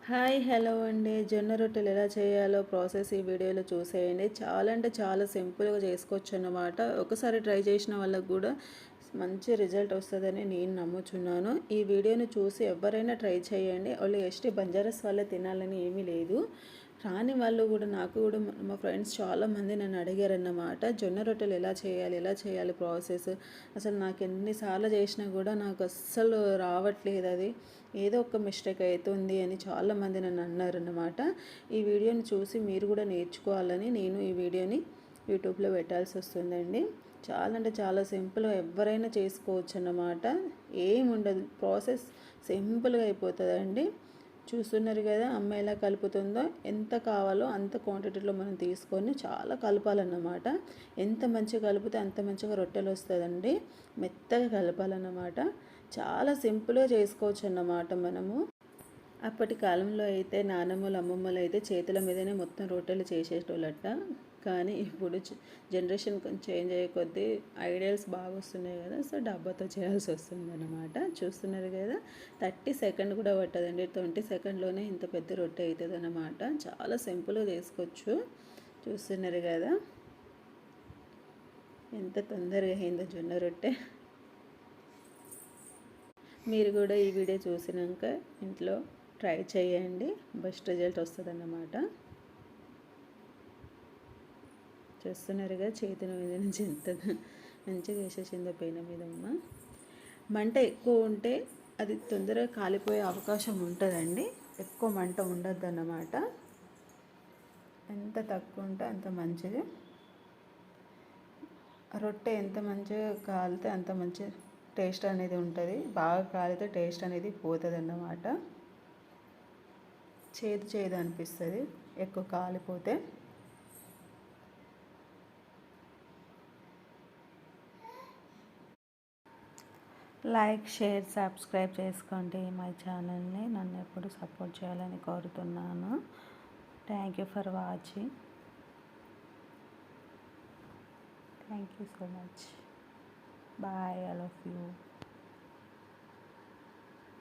Hi hello అండి. జొన్న రొట్టెలు ఎలా చేయాలో ప్రాసెస్ ఈ వీడియోలో చూసేయండి. చాలా అంటే చాలా సింపుల్గా చేసుకోవచ్చు అన్నమాట. ఒకసారి ట్రై చేసిన వాళ్ళకు కూడా మంచి రిజల్ట్ వస్తుందని నేను నమ్ముచున్నాను. ఈ వీడియోని చూసి ఎవరైనా ట్రై చేయండి. వాళ్ళు ఎస్టీ బంజారాస్ వాళ్ళే తినాలని ఏమీ లేదు. రాని వాళ్ళు కూడా నాకు కూడా మా ఫ్రెండ్స్ చాలామంది నన్ను అడిగారన్నమాట. జొన్న రొట్టెలు ఎలా చేయాలి ప్రాసెస్. అసలు నాకు ఎన్నిసార్లు చేసినా కూడా నాకు అస్సలు రావట్లేదు అది. ఏదో ఒక మిస్టేక్ అవుతుంది అని చాలామంది నన్ను అన్నారన్నమాట. ఈ వీడియోని చూసి మీరు కూడా నేర్చుకోవాలని నేను ఈ వీడియోని యూట్యూబ్లో పెట్టాల్సి వస్తుందండి. చాలా అంటే చాలా సింపుల్గా ఎవరైనా చేసుకోవచ్చు అన్నమాట. ఏముండదు, ప్రాసెస్ సింపుల్గా అయిపోతుందండి. చూస్తున్నారు కదా అమ్మ ఎలా కలుపుతుందో. ఎంత కావాలో అంత క్వాంటిటీలో మనం తీసుకొని చాలా కలపాలన్నమాట. ఎంత మంచిగా కలిపితే అంత మంచిగా రొట్టెలు వస్తుందండి. మెత్తగా కలపాలన్నమాట. చాలా సింపుల్గా చేసుకోవచ్చు అన్నమాట మనము. అప్పటి కాలంలో అయితే నానమ్మలు అమ్మమ్మలు అయితే చేతుల మీదనే మొత్తం రొట్టెలు చేసేటోళ్ళట. కానీ ఇప్పుడు జనరేషన్ కొంచెం చేంజ్ అయ్యే కొద్దీ ఐడియాస్ బాగా వస్తున్నాయి కదా, సో డబ్బాతో చేయాల్సి వస్తుంది అన్నమాట. చూస్తున్నారు కదా, 30 సెకండ్ కూడా పట్టదండి. 20 సెకండ్లోనే ఇంత పెద్ద రొట్టె అవుతుంది అన్నమాట. చాలా సింపుల్గా చేసుకోవచ్చు. చూస్తున్నారు కదా ఎంత తొందరగా అయిందో జొన్న రొట్టె. మీరు కూడా ఈ వీడియో చూసినాక ఇంట్లో ట్రై చేయండి, బెస్ట్ రిజల్ట్ వస్తుందన్నమాట. చూస్తున్నారుగా చేతుల మీద నుంచి ఎంత మంచిగా వేసేసిందో పైన మీద ఉన్న మంట ఎక్కువ ఉంటే అది తొందరగా కాలిపోయే అవకాశం ఉంటుందండి. ఎక్కువ మంట ఉండద్దు అన్నమాట. ఎంత తక్కువ ఉంటే అంత మంచిది. రొట్టె ఎంత మంచిగా కాలితే అంత మంచి టేస్ట్ అనేది ఉంటుంది. బాగా కాలితే టేస్ట్ అనేది పోతుంది అన్నమాట. చేదు అనిపిస్తుంది ఎక్కువ కాలిపోతే. లైక్, షేర్, సబ్స్క్రైబ్ చేసుకోండి మై ఛానల్ని. నన్ను ఎప్పుడు సపోర్ట్ చేయాలని కోరుతున్నాను. Thank you for watching. Thank you so much. Bye, I love you.